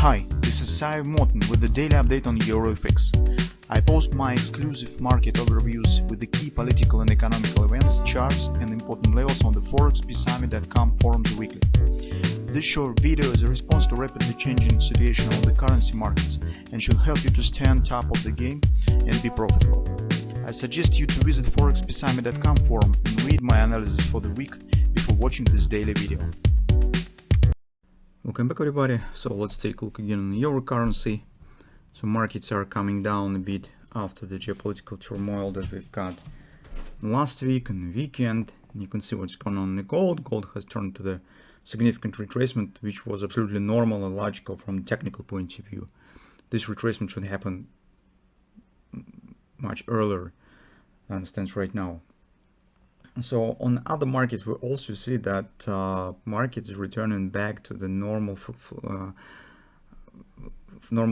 Hi, this is Sive Morten with the daily update on EuroFX. I post my exclusive market overviews with the key political and economical events, charts and important levels on the ForexPeaceArmy.com forums weekly. This short video is a response to rapidly changing situation on the currency markets and should help you to stay on top of the game and be profitable. I suggest you to visit ForexPeaceArmy.com forum and read my analysis for the week before watching this daily video. Welcome back, everybody. So let's take a look again on the euro currency. So markets are coming down a bit after the geopolitical turmoil that we've got last week and the weekend. And you can see what's going on in the gold. Gold has turned to the significant retracement, which was absolutely normal and logical from a technical point of view. This retracement should happen much earlier than it stands right now. So on other markets, we also see that market is returning back to the normal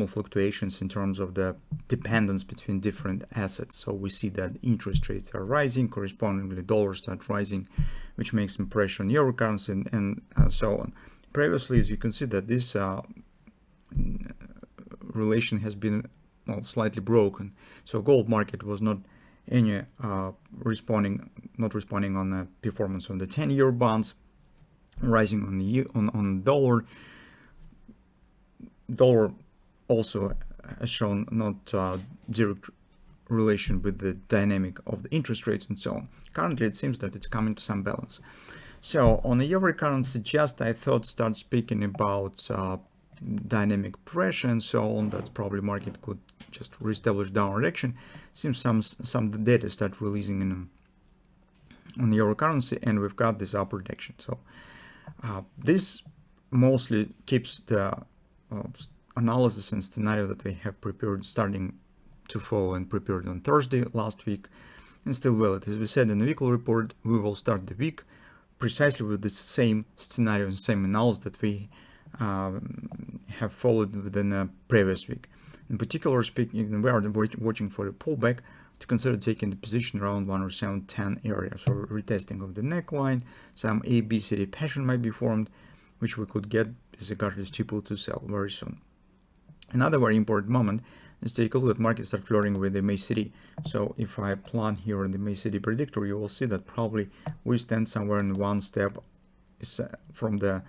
fluctuations in terms of the dependence between different assets. So we see that interest rates are rising, correspondingly dollars start rising, which makes some pressure on euro currency and so on. Previously, as you can see, that this relation has been slightly broken. So gold market was not responding on the performance on the 10-year bonds, rising on the on dollar. Dollar also has shown not direct relation with the dynamic of the interest rates and so on. Currently, it seems that it's coming to some balance. So on the euro currency, I thought start speaking about dynamic pressure and so on. That's probably market could just reestablish downward direction. Seems some data start releasing on the euro currency, and we've got this upward direction. So this mostly keeps the analysis and scenario that we have prepared starting to follow and prepared on Thursday last week, and still valid. As we said in the weekly report, we will start the week precisely with the same scenario and same analysis that we have followed within the previous week. In particular speaking, we are watching for a pullback to consider taking the position around 107.10 area. So retesting of the neckline, some ABCD pattern might be formed, which we could get as a catalyst to sell very soon. Another very important moment is to take a look at market start flirting with the MACD. So if I plot here in the MACD predictor, you will see that probably we stand somewhere in one step from the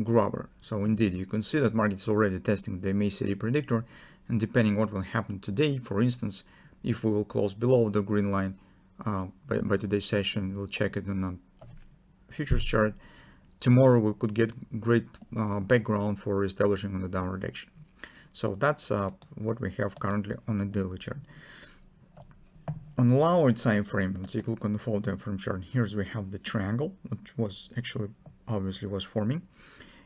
grabber. So indeed, you can see that market is already testing the MACD predictor, and depending what will happen today, for instance, if we will close below the green line by today's session, we'll check it on a futures chart. Tomorrow we could get great background for establishing on the downward direction. So that's what we have currently on the daily chart. On the lower time frame, let's take a look on the 4-time frame chart. Here's we have the triangle, which was actually obviously was forming,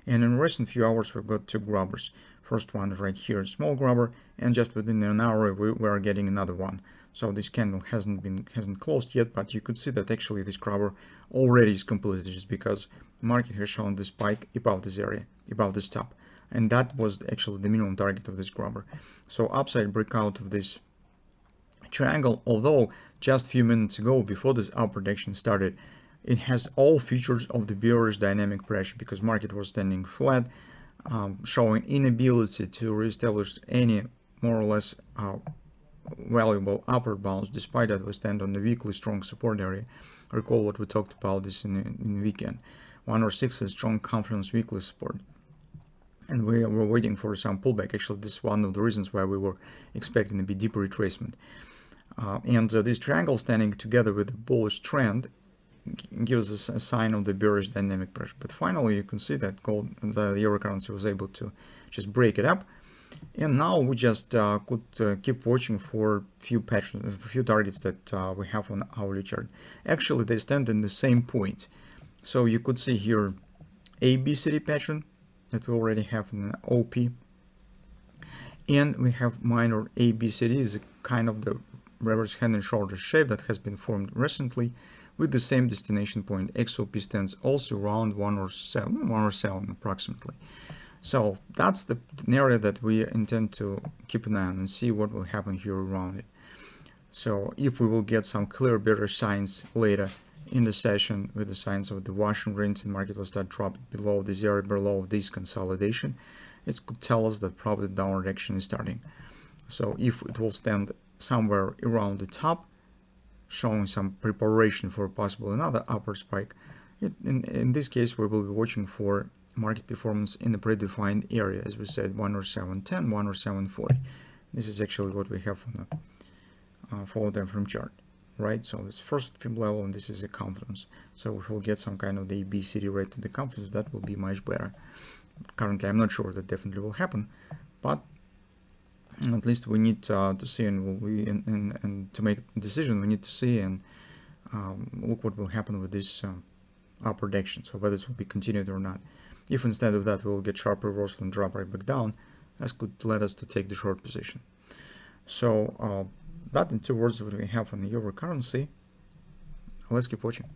and in recent few hours we've got two grabbers. First one is right here, small grabber, and just within an hour we are getting another one. So this candle hasn't closed yet, but you could see that actually this grabber already is completed, just because the market has shown the spike above this area, above this top, and that was actually the minimum target of this grabber. So upside breakout of this triangle, although just a few minutes ago before this upward action started, it has all features of the bearish dynamic pressure, because market was standing flat, showing inability to reestablish any more or less valuable upward bounce. Despite that, we stand on the weekly strong support area. Recall what we talked about this in the weekend. 106 is strong confidence weekly support, and we were waiting for some pullback. Actually, this is one of the reasons why we were expecting a bit deeper retracement. This triangle standing together with the bullish trend gives us a sign of the bearish dynamic pressure. But finally, you can see that the euro currency was able to just break it up, and now we just could keep watching for few targets that we have on hourly chart. Actually, they stand in the same point. So you could see here ABCD pattern that we already have in OP, and we have minor ABCD is a kind of the reverse head and shoulder shape that has been formed recently, with the same destination point. XOP stands also around 107 approximately. So that's the area that we intend to keep an eye on and see what will happen here around it. So if we will get some clear bearish signs later in the session with the signs of the wash and rinse, and market will start dropping below this area, below this consolidation, it could tell us that probably the downward direction is starting. So if it will stand somewhere around the top, showing some preparation for possible another upward spike, in this case we will be watching for market performance in the predefined area, as we said, 107.10, 107.40. This is actually what we have on the follow time frame chart, right? So this first fib level, and this is a confidence. So if we'll get some kind of the ABCD rate to the confidence, that will be much better. Currently, I'm not sure that definitely will happen, but at least we need to see, and to make a decision, we need to see and look what will happen with this upward action. So whether this will be continued or not. If instead of that we will get sharp reversal and drop right back down, that could let us to take the short position. So that in two words what we have on the euro currency. Let's keep watching.